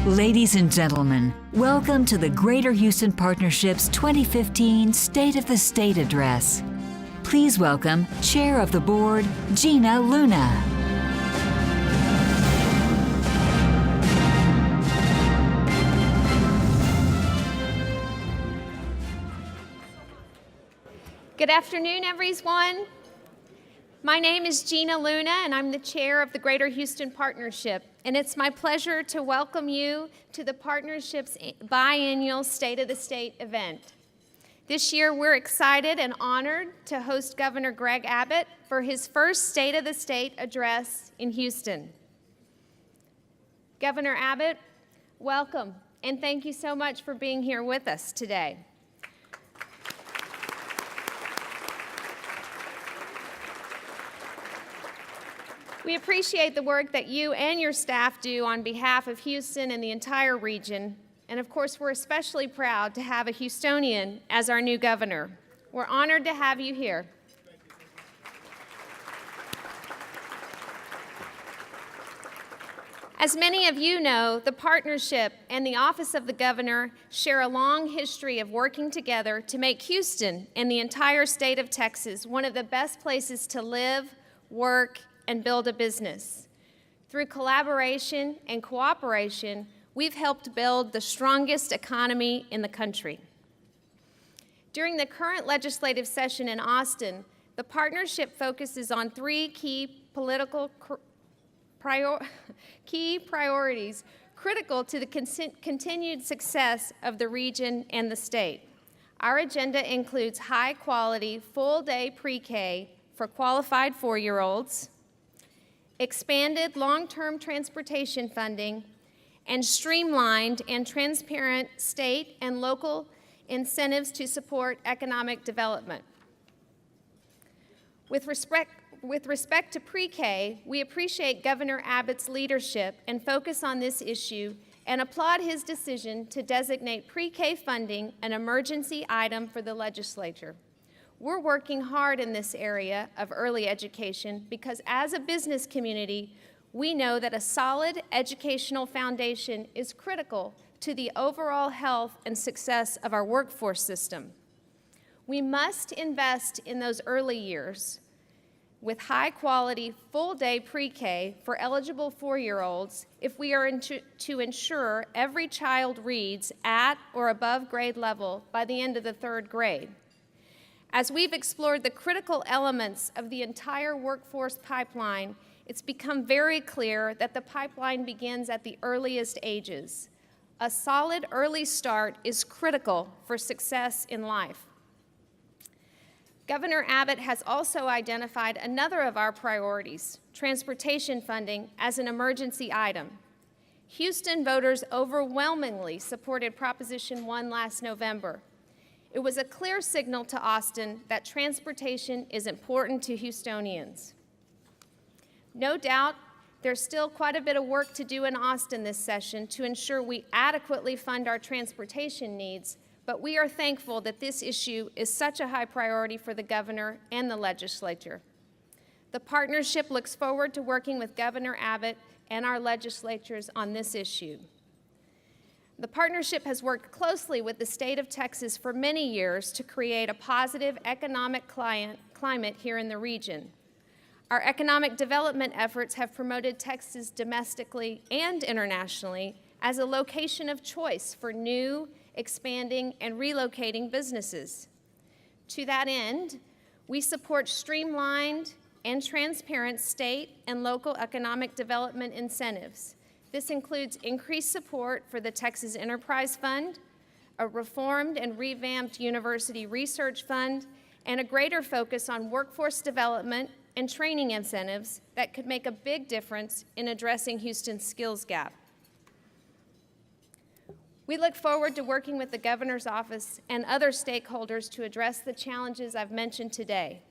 Ladies and gentlemen, welcome to the Greater Houston Partnership's 2015 State of the State Address. Please welcome Chair of the Board, Gina Luna. Good afternoon, everyone. My name is Gina Luna, and I'm the chair of the Greater Houston Partnership. And it's my pleasure to welcome you to the Partnership's biennial State of the State event. This year, we're excited and honored to host Governor Greg Abbott for his first State of the State address in Houston. Governor Abbott, welcome, and thank you so much for being here with us today. We appreciate the work that you and your staff do on behalf of Houston and the entire region. And of course, we're especially proud to have a Houstonian as our new governor. We're honored to have you here. As many of you know, the partnership and the Office of the Governor share a long history of working together to make Houston and the entire state of Texas one of the best places to live, work, and build a business. Through collaboration and cooperation, we've helped build the strongest economy in the country. During the current legislative session in Austin, the partnership focuses on three key priorities critical to the continued success of the region and the state. Our agenda includes high-quality, full-day pre-K for qualified 4-year-olds, expanded long-term transportation funding, and streamlined and transparent state and local incentives to support economic development. With respect to pre-K, we appreciate Governor Abbott's leadership and focus on this issue and applaud his decision to designate pre-K funding an emergency item for the legislature. We're working hard in this area of early education because as a business community, we know that a solid educational foundation is critical to the overall health and success of our workforce system. We must invest in those early years with high-quality, full-day pre-K for eligible 4-year-olds if we are to ensure every child reads at or above grade level by the end of the 3rd grade. As we've explored the critical elements of the entire workforce pipeline, it's become very clear that the pipeline begins at the earliest ages. A solid early start is critical for success in life. Governor Abbott has also identified another of our priorities, transportation funding, as an emergency item. Houston voters overwhelmingly supported Proposition 1 last November. It was a clear signal to Austin that transportation is important to Houstonians. No doubt, there's still quite a bit of work to do in Austin this session to ensure we adequately fund our transportation needs, but we are thankful that this issue is such a high priority for the governor and the legislature. The partnership looks forward to working with Governor Abbott and our legislatures on this issue. The partnership has worked closely with the state of Texas for many years to create a positive economic climate here in the region. Our economic development efforts have promoted Texas domestically and internationally as a location of choice for new, expanding, and relocating businesses. To that end, we support streamlined and transparent state and local economic development incentives. This includes increased support for the Texas Enterprise Fund, a reformed and revamped university research fund, and a greater focus on workforce development and training incentives that could make a big difference in addressing Houston's skills gap. We look forward to working with the governor's office and other stakeholders to address the challenges I've mentioned today.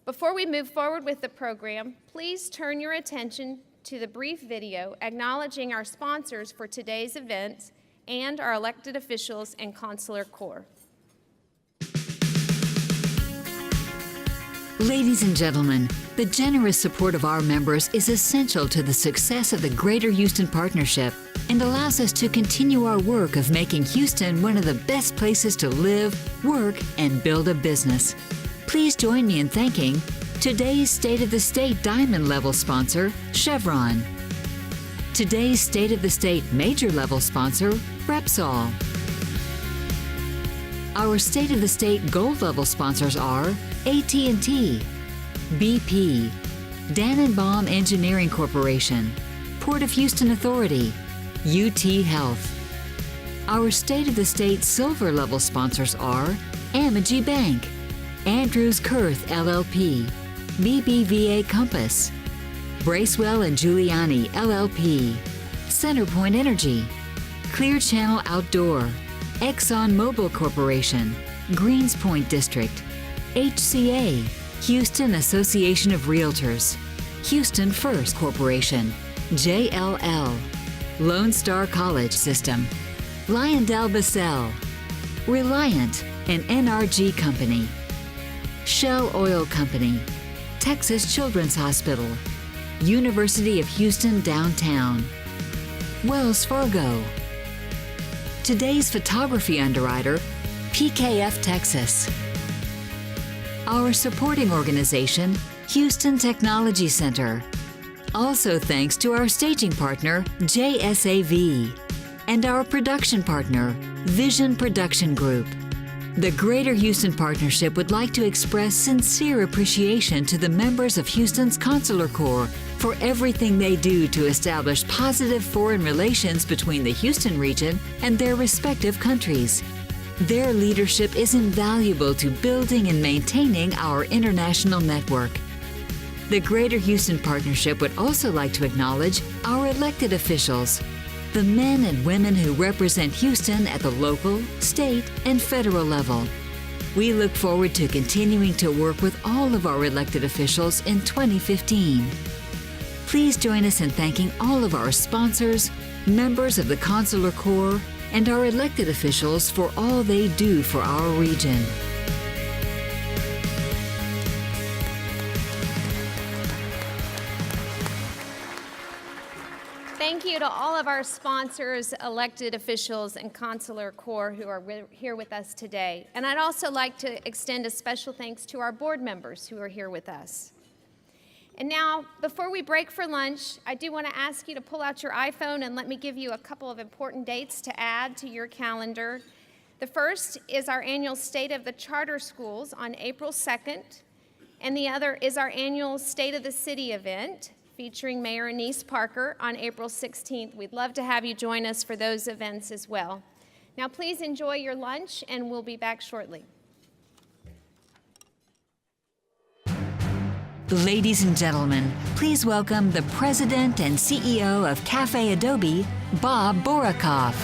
Before we move forward with the program, please turn your attention to the brief video acknowledging our sponsors for today's event and our elected officials and consular corps. Ladies and gentlemen, the generous support of our members is essential to the success of the Greater Houston Partnership. and allows us to continue our work of making Houston one of the best places to live, work, and build a business. Please join me in thanking today's State of the State Diamond Level sponsor, Chevron. Today's State of the State Major Level sponsor, Repsol. Our State of the State Gold Level sponsors are AT&T, BP, Dannenbaum Engineering Corporation, Port of Houston Authority, UT Health. Our State of the State Silver Level sponsors are Amegy Bank, Andrews Kurth LLP, BBVA Compass, Bracewell and Giuliani LLP, Centerpoint Energy, Clear Channel Outdoor, Exxon Mobil Corporation, Greenspoint District, HCA, Houston Association of Realtors, Houston First Corporation, JLL, Lone Star College System, LyondellBasell, Reliant, and NRG Company, Shell Oil Company, Texas Children's Hospital, University of Houston Downtown, Wells Fargo. Today's photography underwriter, PKF Texas. Our supporting organization, Houston Technology Center. Also thanks to our staging partner, JSAV, and our production partner, Vision Production Group. The Greater Houston Partnership would like to express sincere appreciation to the members of Houston's Consular Corps for everything they do to establish positive foreign relations between the Houston region and their respective countries. Their leadership is invaluable to building and maintaining our international network. The Greater Houston Partnership would also like to acknowledge our elected officials, the men and women who represent Houston at the local, state, and federal level. We look forward to continuing to work with all of our elected officials in 2015. Please join us in thanking all of our sponsors, members of the Consular Corps, and our elected officials for all they do for our region. Thank you to all of our sponsors, elected officials, and Consular Corps who are here with us today. And I'd also like to extend a special thanks to our board members who are here with us. And now, before we break for lunch, I do want to ask you to pull out your iPhone and let me give you a couple of important dates to add to your calendar. The first is our annual State of the Charter Schools on April 2nd, and the other is our annual State of the City event featuring Mayor Anise Parker on April 16th. We'd love to have you join us for those events as well. Now, please enjoy your lunch, and we'll be back shortly. Ladies and gentlemen, please welcome the President and CEO of Cafe Adobe, Bob Borokoff.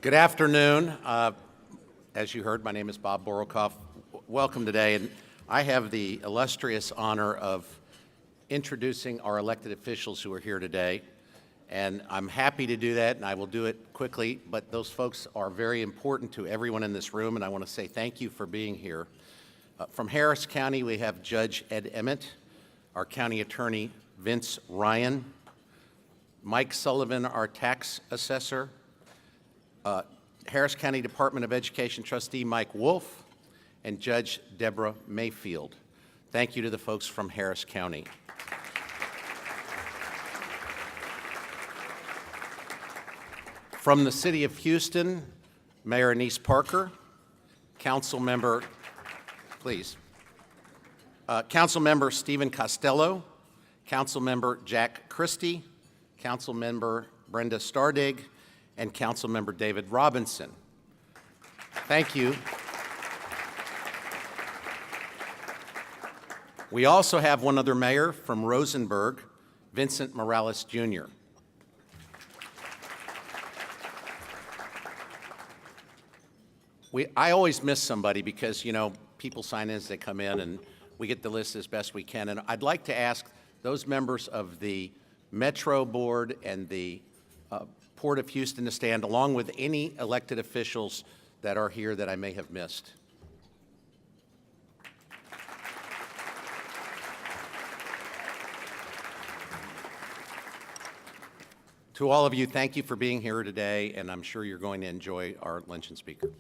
Good afternoon. As you heard, my name is Bob Borokoff. Welcome today, and I have the illustrious honor of introducing our elected officials who are here today. And I'm happy to do that, and I will do it quickly, but those folks are very important to everyone in this room, and I want to say thank you for being here. From Harris County, we have Judge Ed Emmett, our County Attorney Vince Ryan, Mike Sullivan, our Tax Assessor, Harris County Department of Education Trustee Mike Wolf, and Judge Deborah Mayfield. Thank you to the folks from Harris County. From the City of Houston, Mayor Anise Parker, Council Member, please, Council Member Stephen Costello, Council Member Jack Christie, Council Member Brenda Stardig, and Council Member David Robinson. Thank you. We also have one other mayor from Rosenberg, Vincent Morales Jr. I always miss somebody because, you know, people sign in as they come in and we get the list as best we can. And I'd like to ask those members of the Metro Board and the Port of Houston to stand, along with any elected officials that are here that I may have missed. To all of you, thank you for being here today, and I'm sure you're going to enjoy our luncheon speaker.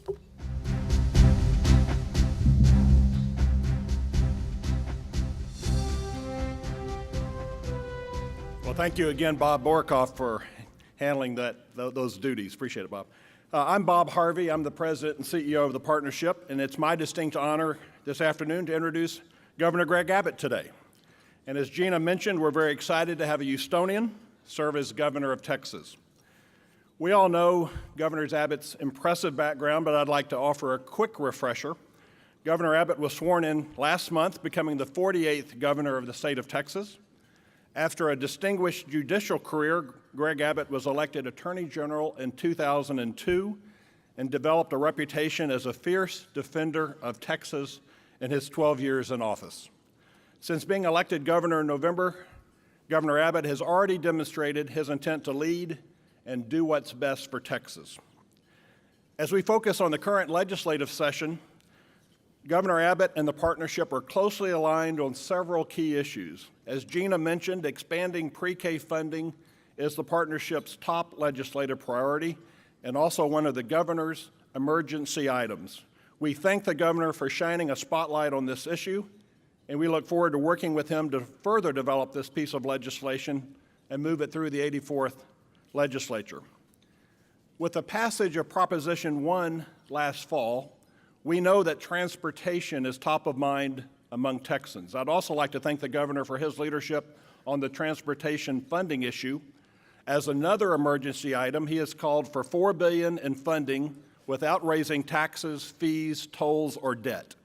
Well, thank you again, Bob Borokoff, for handling those duties. Appreciate it, Bob. I'm Bob Harvey. I'm the president and CEO of the partnership, and it's my distinct honor this afternoon to introduce Governor Greg Abbott today. And as Gina mentioned, we're very excited to have a Houstonian serve as governor of Texas. We all know Governor Abbott's impressive background, but I'd like to offer a quick refresher. Governor Abbott was sworn in last month, becoming the 48th governor of the state of Texas. After a distinguished judicial career, Greg Abbott was elected Attorney General in 2002 and developed a reputation as a fierce defender of Texas in his 12 years in office. Since being elected governor in November, Governor Abbott has already demonstrated his intent to lead and do what's best for Texas. As we focus on the current legislative session, Governor Abbott and the partnership are closely aligned on several key issues. As Gina mentioned, expanding pre-K funding is the partnership's top legislative priority and also one of the governor's emergency items. We thank the governor for shining a spotlight on this issue, and we look forward to working with him to further develop this piece of legislation and move it through the 84th legislature. With the passage of Proposition 1 last fall, we know that transportation is top of mind among Texans. I'd also like to thank the governor for his leadership on the transportation funding issue. As another emergency item, he has called for $4 billion in funding without raising taxes, fees, tolls, or debt.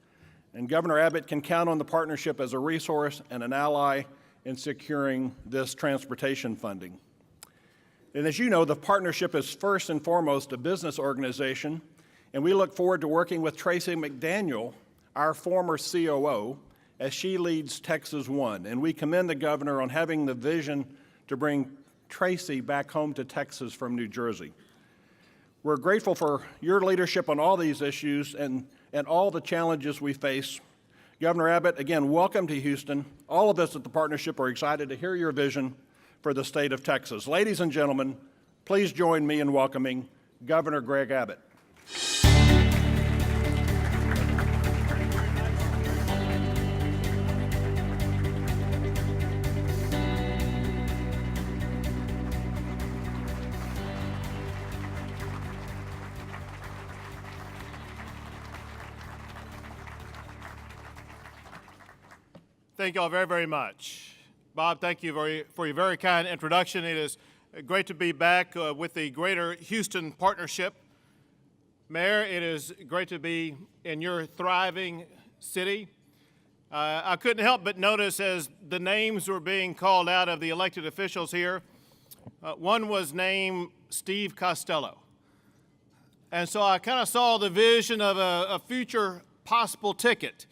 And Governor Abbott can count on the partnership as a resource and an ally in securing this transportation funding. And as you know, the partnership is first and foremost a business organization, and we look forward to working with Tracy McDaniel, our former COO, as she leads Texas One. And we commend the governor on having the vision to bring Tracy back home to Texas from New Jersey. We're grateful for your leadership on all these issues and all the challenges we face. Governor Abbott, again, welcome to Houston. All of us at the partnership are excited to hear your vision for the state of Texas. Ladies and gentlemen, please join me in welcoming Governor Greg Abbott. Thank you all very, very much. Bob, thank you for your very kind introduction. It is great to be back with the Greater Houston Partnership. Mayor, it is great to be in your thriving city. I couldn't help but notice as the names were being called out of the elected officials here, one was named Steve Costello. And so I kind of saw the vision of a future possible ticket.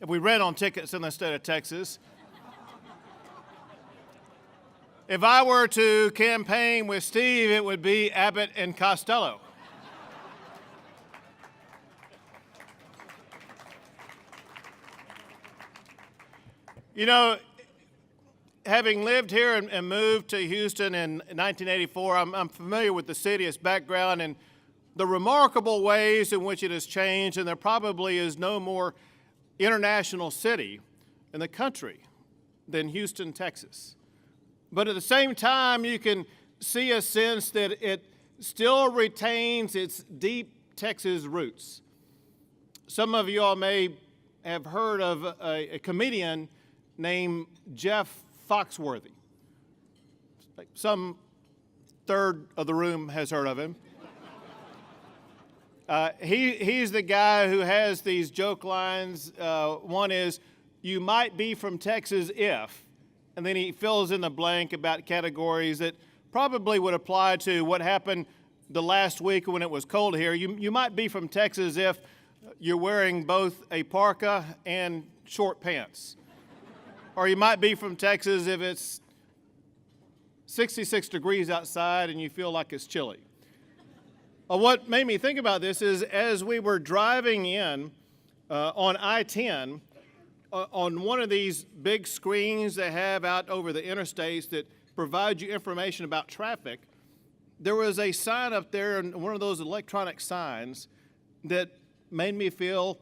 If we ran on tickets in the state of Texas, if I were to campaign with Steve, it would be Abbott and Costello. You know, having lived here and moved to Houston in 1984, I'm familiar with the city, its background, and the remarkable ways in which it has changed, and there probably is no more international city in the country than Houston, Texas. But at the same time, you can see a sense that it still retains its deep Texas roots. Some of you all may have heard of a comedian named Jeff Foxworthy. Some third of the room has heard of him. He's the guy who has these joke lines. One is, "You might be from Texas if," and then he fills in the blank about categories that probably would apply to what happened the last week when it was cold here. You might be from Texas if you're wearing both a parka and short pants. Or you might be from Texas if it's 66 degrees outside and you feel like it's chilly. What made me think about this is as we were driving in on I-10, on one of these big screens they have out over the interstates that provide you information about traffic, there was a sign up there, and one of those electronic signs that made me feel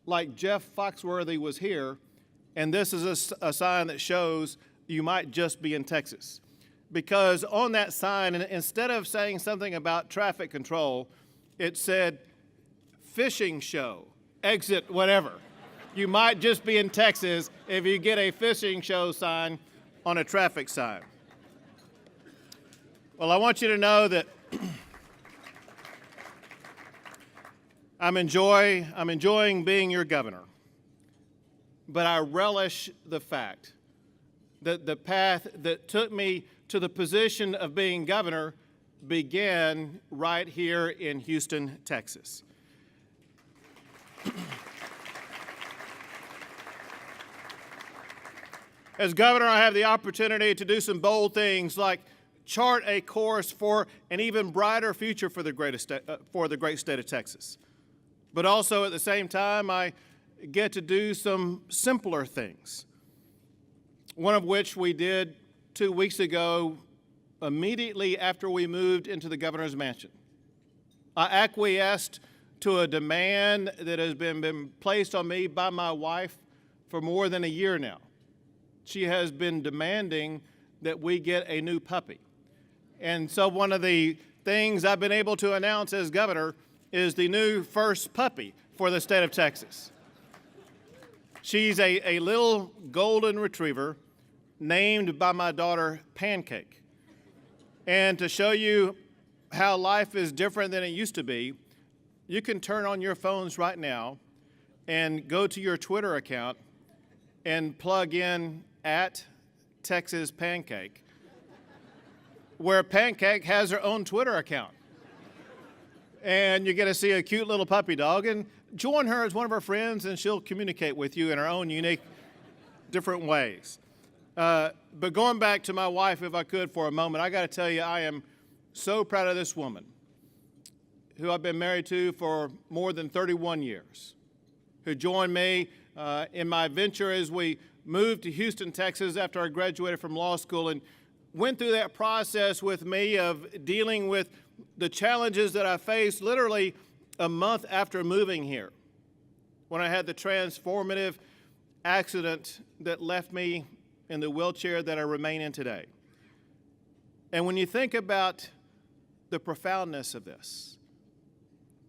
like Jeff Foxworthy was here, and this is a sign that shows you might just be in Texas. Because on that sign, instead of saying something about traffic control, it said, fishing show, exit whatever. You might just be in Texas if you get a fishing show sign on a traffic sign. Well, I want you to know that I'm enjoying being your governor, but I relish the fact that the path that took me to the position of being governor began right here in Houston, Texas. As governor, I have the opportunity to do some bold things like chart a course for an even brighter future for the great state of Texas. But also at the same time, I get to do some simpler things. One of which we did 2 weeks ago, immediately after we moved into the governor's mansion. I acquiesced to a demand that has been placed on me by my wife for more than a year now. She has been demanding that we get a new puppy. And so one of the things I've been able to announce as governor is the new first puppy for the state of Texas. She's a little golden retriever named by my daughter Pancake. And to show you how life is different than it used to be, you can turn on your phones right now and go to your Twitter account and plug in @TexasPancake, where Pancake has her own Twitter account. And you get to see a cute little puppy dog, and join her as one of her friends, and she'll communicate with you in her own unique, different ways. But going back to my wife, if I could, for a moment, I got to tell you, I am so proud of this woman, who I've been married to for more than 31 years, who joined me in my venture as we moved to Houston, Texas after I graduated from law school, and went through that process with me of dealing with the challenges that I faced literally a month after moving here, when I had the transformative accident that left me in the wheelchair that I remain in today. And when you think about the profoundness of this,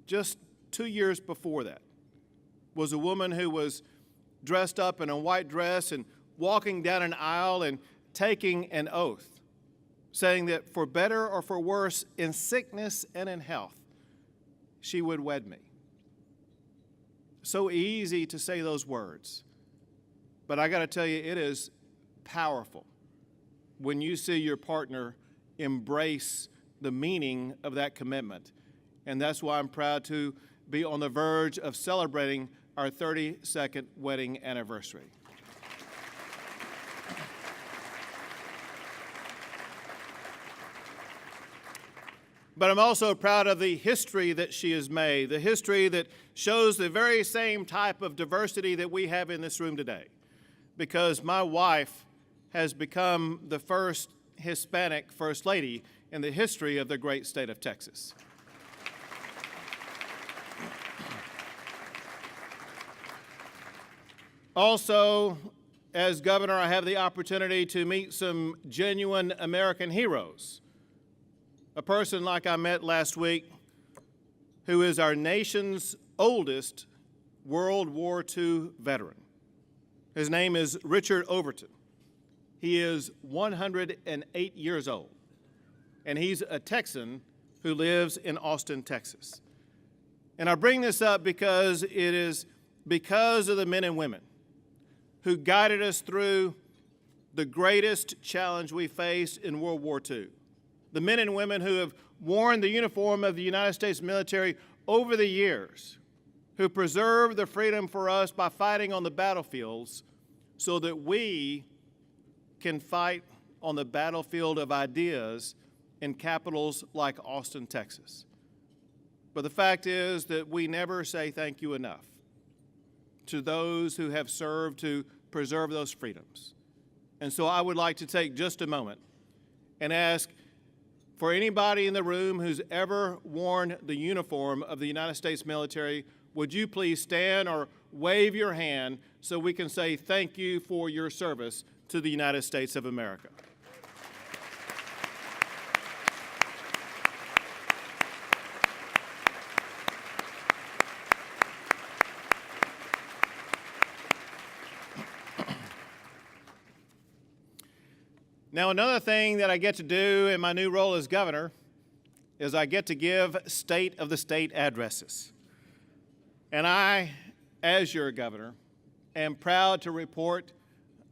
just 2 years before that was a woman who was dressed up in a white dress and walking down an aisle and taking an oath, saying that for better or for worse, in sickness and in health, she would wed me. So easy to say those words, but I got to tell you, it is powerful when you see your partner embrace the meaning of that commitment. And that's why I'm proud to be on the verge of celebrating our 32nd wedding anniversary. But I'm also proud of the history that she has made, the history that shows the very same type of diversity that we have in this room today. Because my wife has become the first Hispanic First Lady in the history of the great state of Texas. Also, as governor, I have the opportunity to meet some genuine American heroes. A person like I met last week who is our nation's oldest World War II veteran. His name is Richard Overton. He is 108 years old, and he's a Texan who lives in Austin, Texas. And I bring this up because it is because of the men and women who guided us through the greatest challenge we faced in World War II. The men and women who have worn the uniform of the United States military over the years, who preserved the freedom for us by fighting on the battlefields so that we can fight on the battlefield of ideas in capitals like Austin, Texas. But the fact is that we never say thank you enough to those who have served to preserve those freedoms. And so I would like to take just a moment and ask For anybody in the room who's ever worn the uniform of the United States military, would you please stand or wave your hand so we can say thank you for your service to the United States of America. Now, another thing that I get to do in my new role as governor is I get to give State of the State addresses. And I, as your governor, am proud to report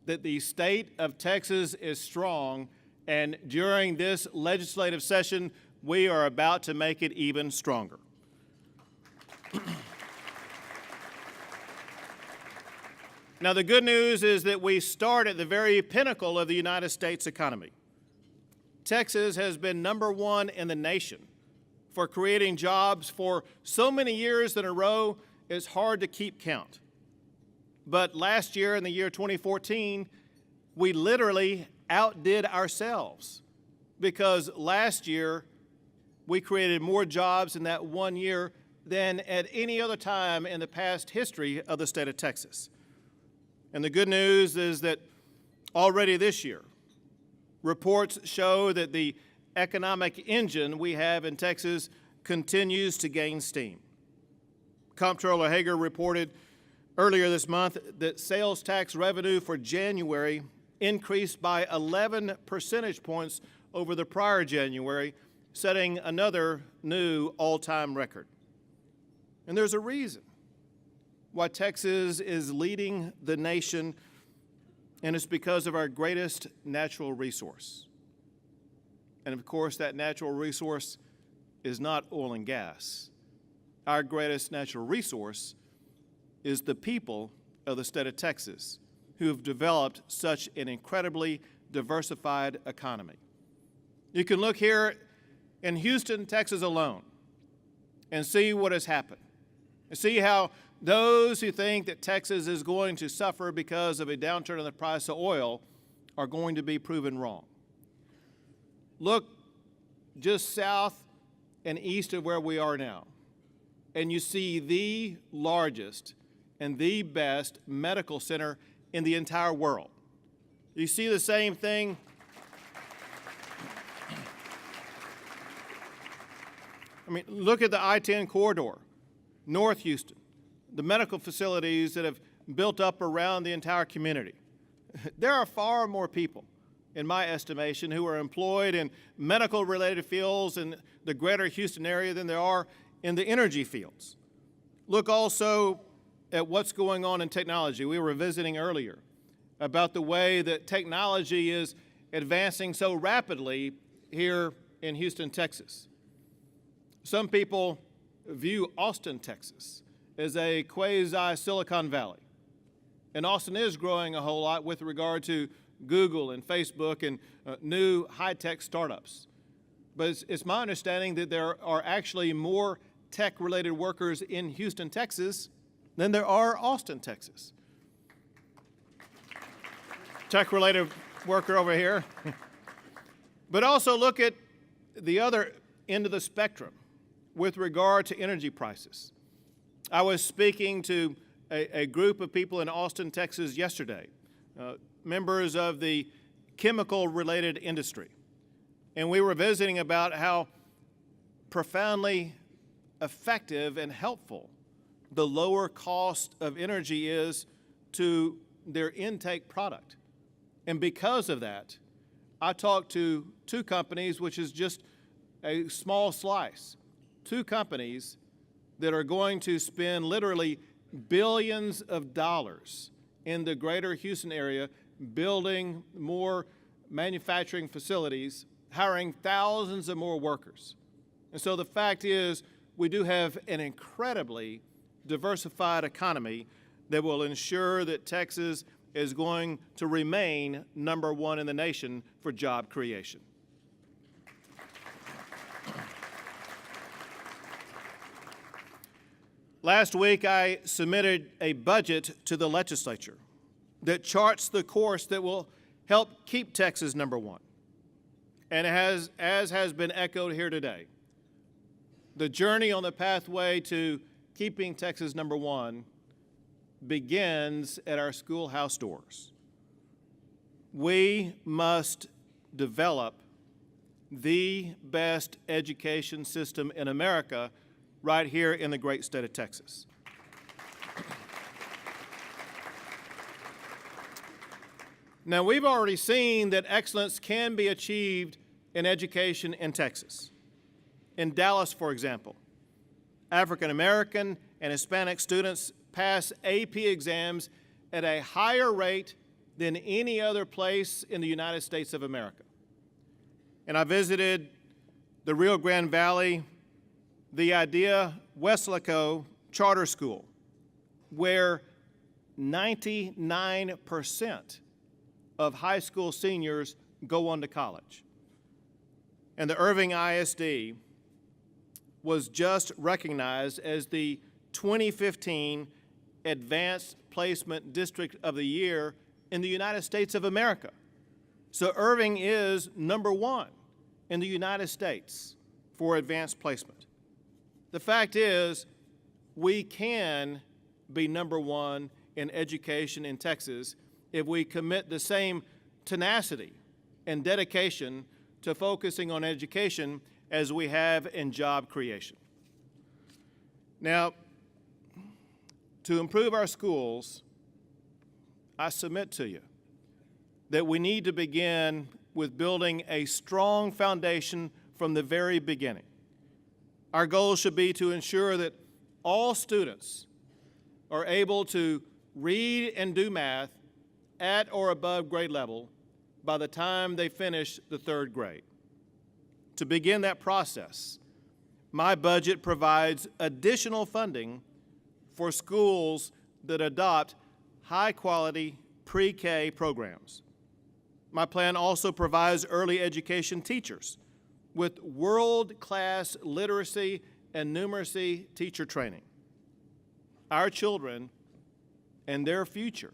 that the state of Texas is strong, and during this legislative session, we are about to make it even stronger. Now, the good news is that we start at the very pinnacle of the United States economy. Texas has been #1 in the nation for creating jobs for so many years in a row, it's hard to keep count. But last year, in the year 2014, we literally outdid ourselves, because last year we created more jobs in that 1 year than at any other time in the past history of the state of Texas. And the good news is that already this year, reports show that the economic engine we have in Texas continues to gain steam. Comptroller Hager reported earlier this month that sales tax revenue for January increased by 11 percentage points over the prior January, setting another new all-time record. And there's a reason why Texas is leading the nation, and it's because of our greatest natural resource. And of course, that natural resource is not oil and gas. Our greatest natural resource is the people of the state of Texas, who have developed such an incredibly diversified economy. You can look here in Houston, Texas alone, and see what has happened. And see how those who think that Texas is going to suffer because of a downturn in the price of oil are going to be proven wrong. Look just south and east of where we are now, and you see the largest and the best medical center in the entire world. You see the same thing. I mean, look at the I-10 corridor, North Houston, the medical facilities that have built up around the entire community. There are far more people, in my estimation, who are employed in medical-related fields in the greater Houston area than there are in the energy fields. Look also at what's going on in technology. We were visiting earlier about the way that technology is advancing so rapidly here in Houston, Texas. Some people view Austin, Texas, as a quasi-Silicon Valley. And Austin is growing a whole lot with regard to Google and Facebook and new high-tech startups. But it's my understanding that there are actually more tech-related workers in Houston, Texas than there are Austin, Texas. Tech-related worker over here. But also look at the other end of the spectrum with regard to energy prices. I was speaking to a group of people in Austin, Texas yesterday, members of the chemical-related industry. And we were visiting about how profoundly effective and helpful the lower cost of energy is to their intake product. And because of that, I talked to two companies, which is just a small slice, two companies that are going to spend literally billions of dollars in the greater Houston area building more manufacturing facilities, hiring thousands of more workers. And so the fact is, we do have an incredibly diversified economy that will ensure that Texas is going to remain #1 in the nation for job creation. Last week, I submitted a budget to the legislature that charts the course that will help keep Texas #1. And as has been echoed here today, the journey on the pathway to keeping Texas #1 begins at our schoolhouse doors. We must develop the best education system in America right here in the great state of Texas. Now, we've already seen that excellence can be achieved in education in Texas. In Dallas, for example, African American and Hispanic students pass AP exams at a higher rate than any other place in the United States of America. And I visited the Rio Grande Valley, the Idea Weslaco Charter School, where 99% of high school seniors go on to college. And the Irving ISD was just recognized as the 2015 Advanced Placement District of the Year in the United States of America. So Irving is #1 in the United States for advanced placement. The fact is, we can be #1 in education in Texas if we commit the same tenacity and dedication to focusing on education as we have in job creation. Now, to improve our schools, I submit to you that we need to begin with building a strong foundation from the very beginning. Our goal should be to ensure that all students are able to read and do math at or above grade level by the time they finish the 3rd grade. To begin that process, my budget provides additional funding for schools that adopt high-quality pre-K programs. My plan also provides early education teachers with world-class literacy and numeracy teacher training. Our children and their future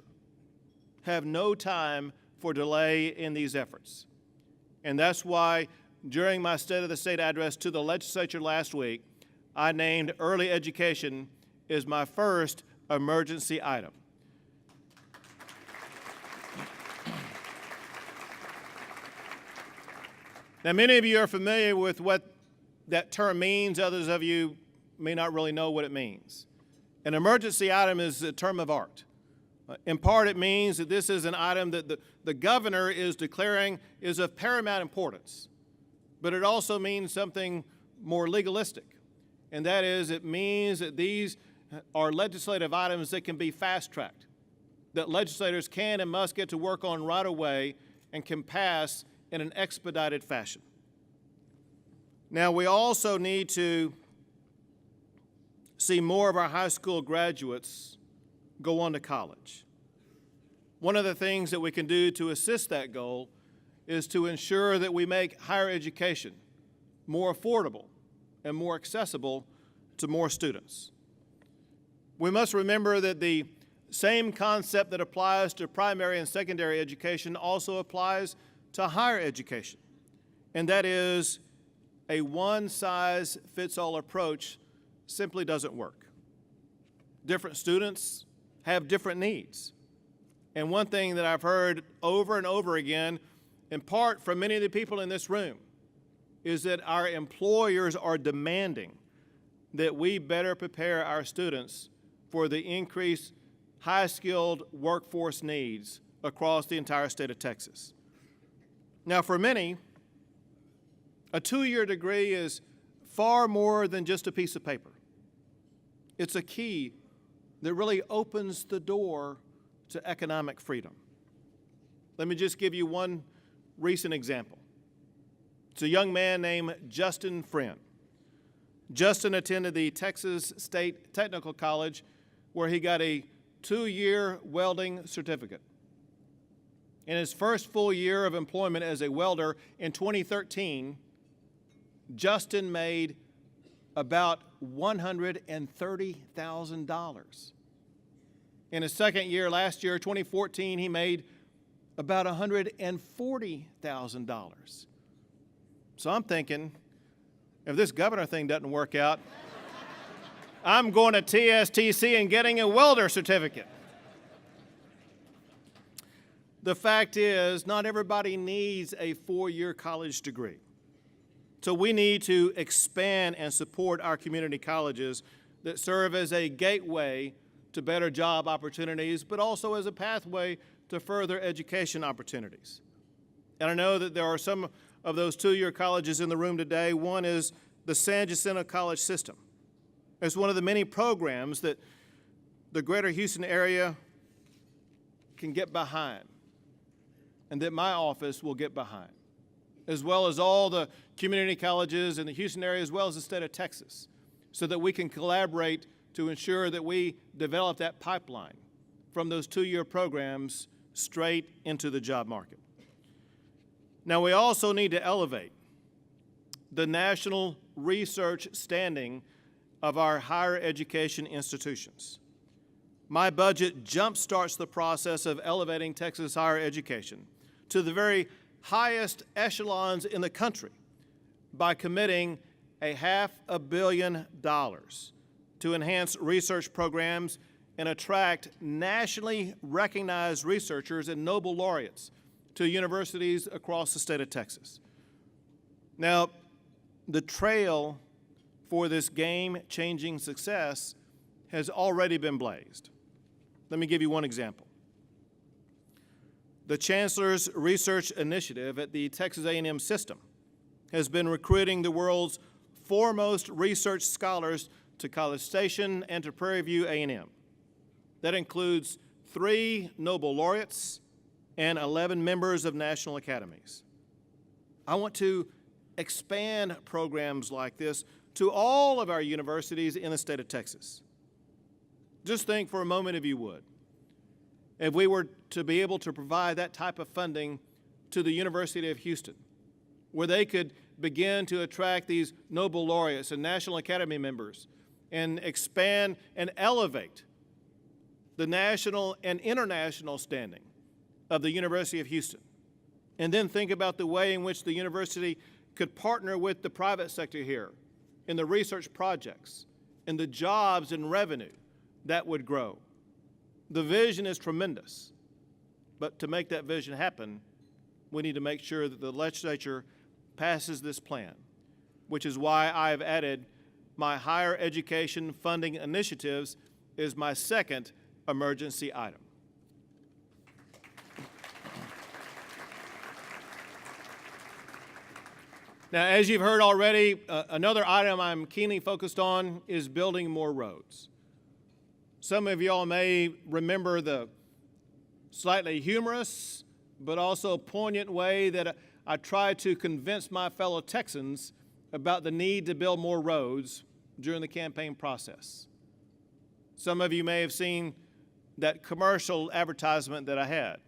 have no time for delay in these efforts. And that's why during my State of the State address to the legislature last week, I named early education as my first emergency item. Now, many of you are familiar with what that term means. Others of you may not really know what it means. An emergency item is a term of art. In part, it means that this is an item that the governor is declaring is of paramount importance. But it also means something more legalistic, and that is it means that these are legislative items that can be fast-tracked, that legislators can and must get to work on right away and can pass in an expedited fashion. Now, we also need to see more of our high school graduates go on to college. One of the things that we can do to assist that goal is to ensure that we make higher education more affordable and more accessible to more students. We must remember that the same concept that applies to primary and secondary education also applies to higher education, and that is a one-size-fits-all approach simply doesn't work. Different students have different needs. And one thing that I've heard over and over again, in part from many of the people in this room, is that our employers are demanding that we better prepare our students for the increased high-skilled workforce needs across the entire state of Texas. Now, for many, a 2-year degree is far more than just a piece of paper. It's a key that really opens the door to economic freedom. Let me just give you one recent example. It's a young man named Justin Friend. Justin attended the Texas State Technical College, where he got a 2-year welding certificate. In his first full year of employment as a welder in 2013, Justin made about $130,000. In his second year last year, 2014, he made about $140,000. So I'm thinking, if this governor thing doesn't work out, I'm going to TSTC and getting a welder certificate. The fact is, not everybody needs a 4-year college degree. So we need to expand and support our community colleges that serve as a gateway to better job opportunities, but also as a pathway to further education opportunities. And I know that there are some of those 2-year colleges in the room today. One is the San Jacinto College System. It's one of the many programs that the greater Houston area can get behind, and that my office will get behind, as well as all the community colleges in the Houston area, as well as the state of Texas, so that we can collaborate to ensure that we develop that pipeline from those 2-year programs straight into the job market. Now, we also need to elevate the national research standing of our higher education institutions. My budget jumpstarts the process of elevating Texas higher education to the very highest echelons in the country by committing $500 million to enhance research programs and attract nationally recognized researchers and Nobel laureates to universities across the state of Texas. Now, the trail for this game-changing success has already been blazed. Let me give you one example. The Chancellor's Research Initiative at the Texas A&M system has been recruiting the world's foremost research scholars to College Station and to Prairie View A&M. That includes 3 Nobel laureates and 11 members of national academies. I want to expand programs like this to all of our universities in the state of Texas. Just think for a moment, if you would, if we were to be able to provide that type of funding to the University of Houston, where they could begin to attract these Nobel laureates and National Academy members and expand and elevate the national and international standing of the University of Houston. And then think about the way in which the university could partner with the private sector here in the research projects and the jobs and revenue that would grow. The vision is tremendous, but to make that vision happen, we need to make sure that the legislature passes this plan, which is why I have added my higher education funding initiatives as my second emergency item. Now, as you've heard already, another item I'm keenly focused on is building more roads. Some of y'all may remember the slightly humorous but also poignant way that I tried to convince my fellow Texans about the need to build more roads during the campaign process. Some of you may have seen that commercial advertisement that I had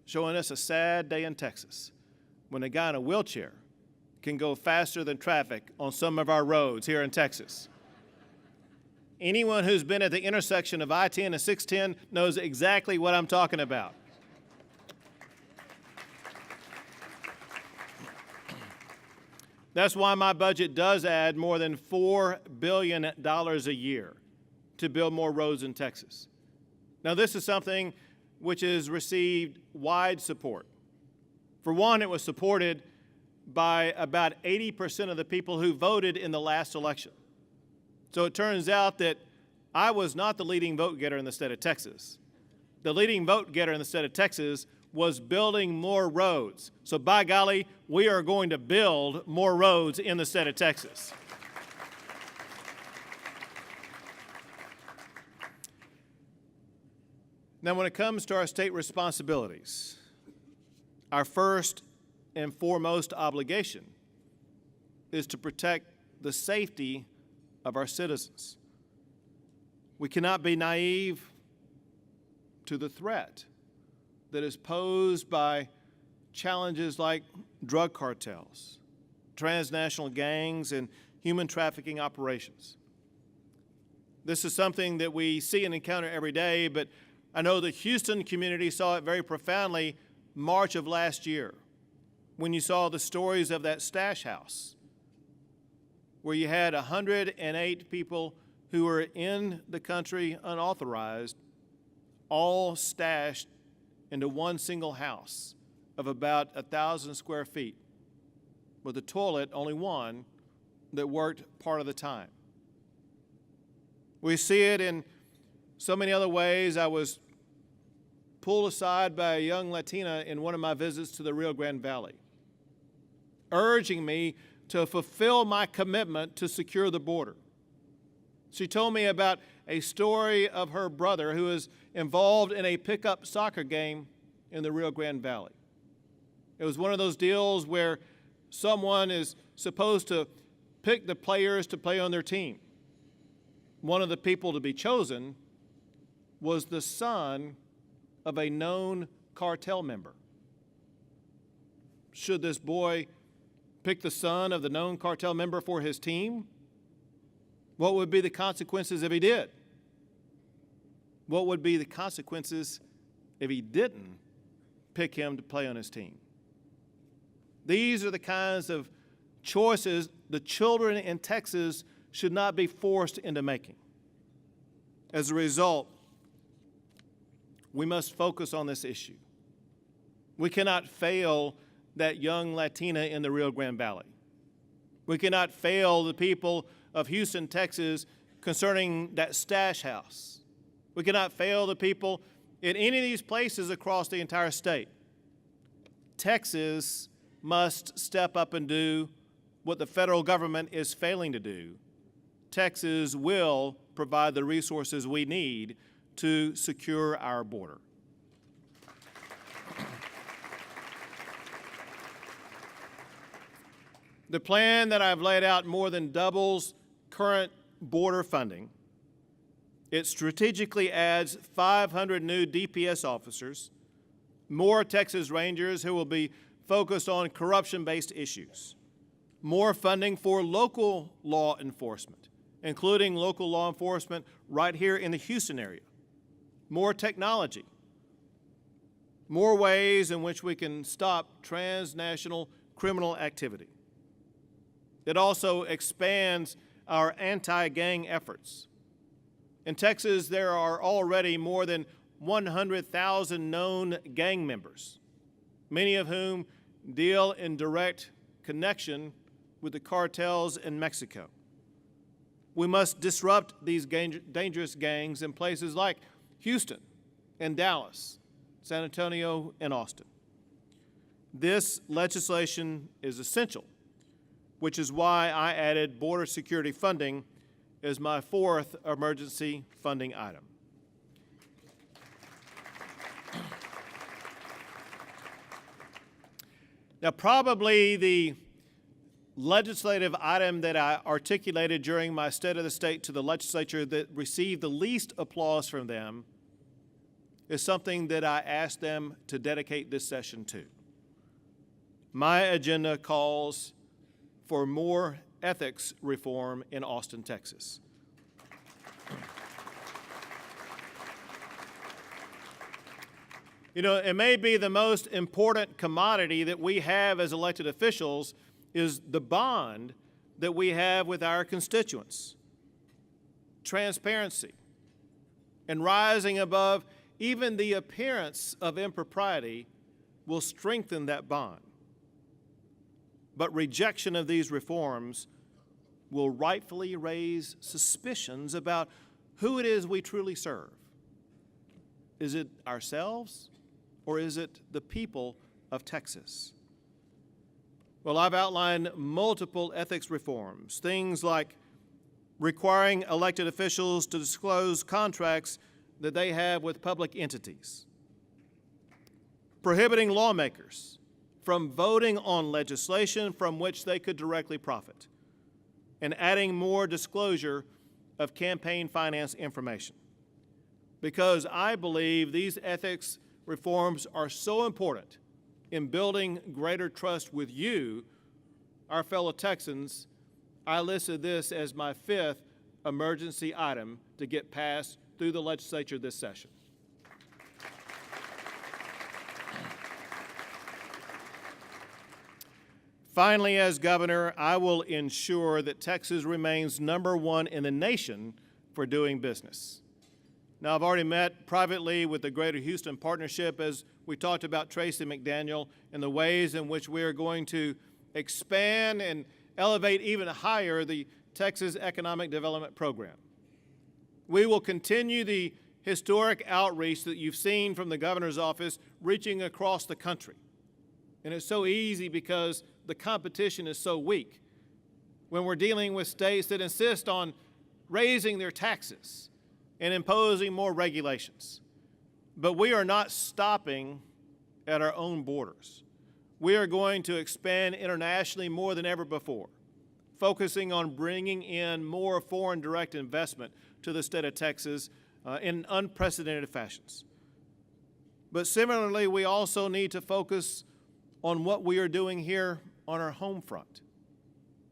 showing us a sad day in Texas when a guy in a wheelchair can go faster than traffic on some of our roads here in Texas. Anyone who's been at the intersection of I-10 and 610 knows exactly what I'm talking about. That's why my budget does add more than $4 billion a year to build more roads in Texas. Now, this is something which has received wide support. For one, it was supported by about 80% of the people who voted in the last election. So it turns out that I was not the leading vote getter in the state of Texas. The leading vote getter in the state of Texas was building more roads. So by golly, we are going to build more roads in the state of Texas. Now, when it comes to our state responsibilities, our first and foremost obligation is to protect the safety of our citizens. We cannot be naive to the threat that is posed by challenges like drug cartels, transnational gangs, and human trafficking operations. This is something that we see and encounter every day, but I know the Houston community saw it very profoundly March of last year, when you saw the stories of that stash house where you had 108 people who were in the country unauthorized, all stashed into one single house of about 1,000 square feet, with a toilet, only one, that worked part of the time. We see it in so many other ways. I was pulled aside by a young Latina in one of my visits to the Rio Grande Valley, urging me to fulfill my commitment to secure the border. She told me about a story of her brother who was involved in a pickup soccer game in the Rio Grande Valley. It was one of those deals where someone is supposed to pick the players to play on their team. One of the people to be chosen was the son of a known cartel member. Should this boy pick the son of the known cartel member for his team? What would be the consequences if he did? What would be the consequences if he didn't pick him to play on his team? These are the kinds of choices the children in Texas should not be forced into making. As a result, we must focus on this issue. We cannot fail that young Latina in the Rio Grande Valley. We cannot fail the people of Houston, Texas, concerning that stash house. We cannot fail the people in any of these places across the entire state. Texas must step up and do what the federal government is failing to do. Texas will provide the resources we need to secure our border. The plan that I've laid out more than doubles current border funding. It strategically adds 500 new DPS officers, more Texas Rangers who will be focused on corruption-based issues, more funding for local law enforcement, including local law enforcement right here in the Houston area, more technology, more ways in which we can stop transnational criminal activity. It also expands our anti-gang efforts. In Texas, there are already more than 100,000 known gang members, many of whom deal in direct connection with the cartels in Mexico. We must disrupt these dangerous gangs in places like Houston and Dallas, San Antonio, and Austin. This legislation is essential, which is why I added border security funding as my fourth emergency funding item. Now, probably the legislative item that I articulated during my State of the State to the legislature that received the least applause from them is something that I asked them to dedicate this session to. My agenda calls for more ethics reform in Austin, Texas. You know, it may be the most important commodity that we have as elected officials is the bond that we have with our constituents. Transparency and rising above even the appearance of impropriety will strengthen that bond. But rejection of these reforms will rightfully raise suspicions about who it is we truly serve. Is it ourselves, or is it the people of Texas? Well, I've outlined multiple ethics reforms, things like requiring elected officials to disclose contracts that they have with public entities, prohibiting lawmakers from voting on legislation from which they could directly profit, and adding more disclosure of campaign finance information. Because I believe these ethics reforms are so important in building greater trust with you, our fellow Texans, I listed this as my fifth emergency item to get passed through the legislature this session. Finally, as governor, I will ensure that Texas remains #1 in the nation for doing business. Now, I've already met privately with the Greater Houston Partnership as we talked about Tracy McDaniel and the ways in which we are going to expand and elevate even higher the Texas Economic Development Program. We will continue the historic outreach that you've seen from the governor's office reaching across the country. And it's so easy because the competition is so weak when we're dealing with states that insist on raising their taxes and imposing more regulations. But we are not stopping at our own borders. We are going to expand internationally more than ever before, focusing on bringing in more foreign direct investment to the state of Texas in unprecedented fashions. But similarly, we also need to focus on what we are doing here on our home front.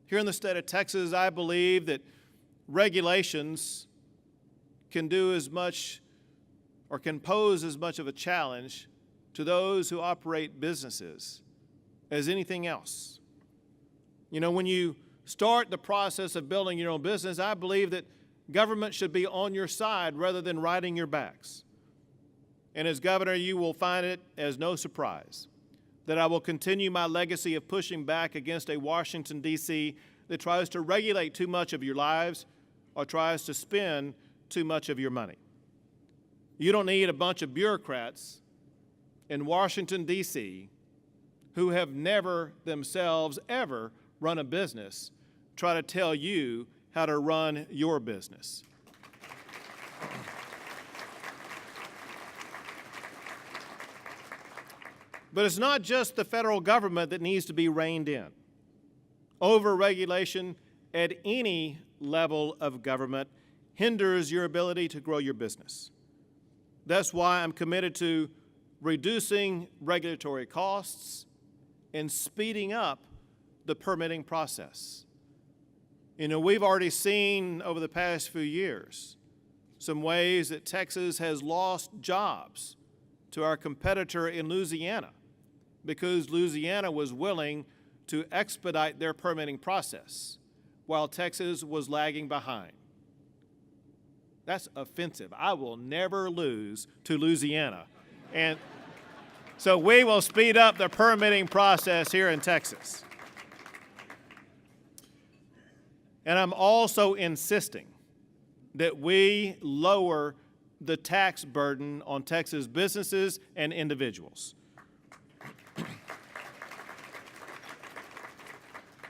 Here in the state of Texas, I believe that regulations can do as much or can pose as much of a challenge to those who operate businesses as anything else. You know, when you start the process of building your own business, I believe that government should be on your side rather than riding your backs. And as governor, you will find it as no surprise that I will continue my legacy of pushing back against a Washington, D.C. that tries to regulate too much of your lives or tries to spend too much of your money. You don't need a bunch of bureaucrats in Washington, D.C. who have never themselves ever run a business try to tell you how to run your business. But it's not just the federal government that needs to be reined in. Over-regulation at any level of government hinders your ability to grow your business. That's why I'm committed to reducing regulatory costs and speeding up the permitting process. You know, we've already seen over the past few years some ways that Texas has lost jobs to our competitor in Louisiana because Louisiana was willing to expedite their permitting process while Texas was lagging behind. That's offensive. I will never lose to Louisiana. And so we will speed up the permitting process here in Texas. And I'm also insisting that we lower the tax burden on Texas businesses and individuals.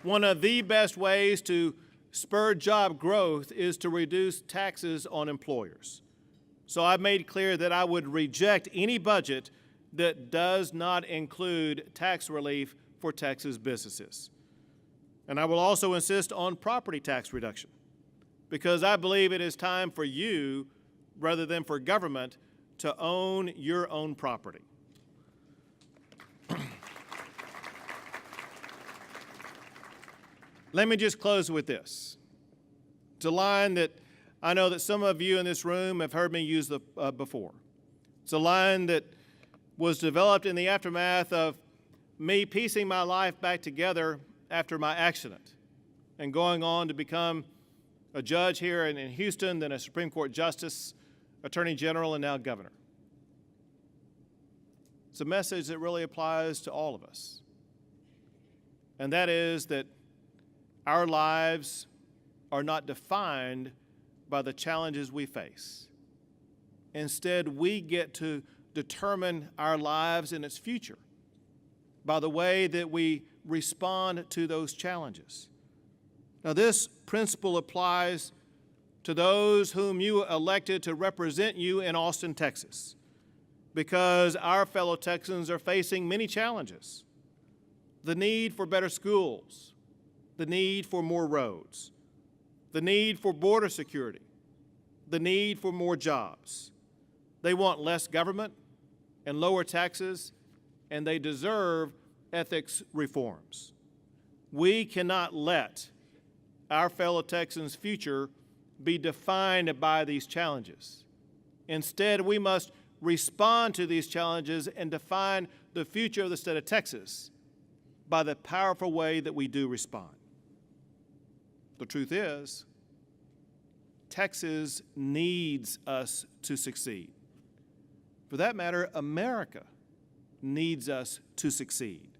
One of the best ways to spur job growth is to reduce taxes on employers. So I've made clear that I would reject any budget that does not include tax relief for Texas businesses. And I will also insist on property tax reduction because I believe it is time for you, rather than for government, to own your own property. Let me just close with this. It's a line that I know that some of you in this room have heard me use before. It's a line that was developed in the aftermath of me piecing my life back together after my accident and going on to become a judge here in Houston, then a Supreme Court justice, attorney general, and now governor. It's a message that really applies to all of us. And that is that our lives are not defined by the challenges we face. Instead, we get to determine our lives and its future by the way that we respond to those challenges. Now, this principle applies to those whom you elected to represent you in Austin, Texas, because our fellow Texans are facing many challenges. The need for better schools, the need for more roads, the need for border security, the need for more jobs. They want less government and lower taxes, and they deserve ethics reforms. We cannot let our fellow Texans' future be defined by these challenges. Instead, we must respond to these challenges and define the future of the state of Texas by the powerful way that we do respond. The truth is, Texas needs us to succeed. For that matter, America needs us to succeed.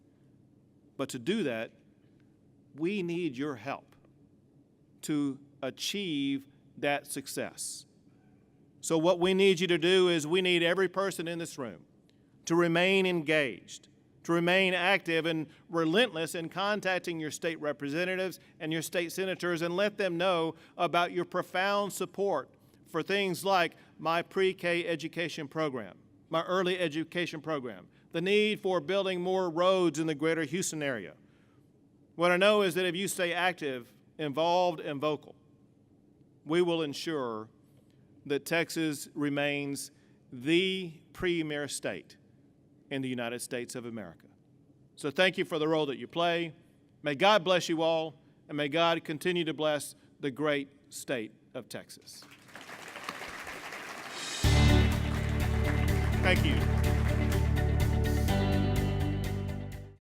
But to do that, we need your help to achieve that success. So what we need you to do is we need every person in this room to remain engaged, to remain active and relentless in contacting your state representatives and your state senators and let them know about your profound support for things like my pre-K education program, my early education program, the need for building more roads in the greater Houston area. What I know is that if you stay active, involved, and vocal, we will ensure that Texas remains the premier state in the United States of America. So thank you for the role that you play. May God bless you all, and may God continue to bless the great state of Texas. Thank you.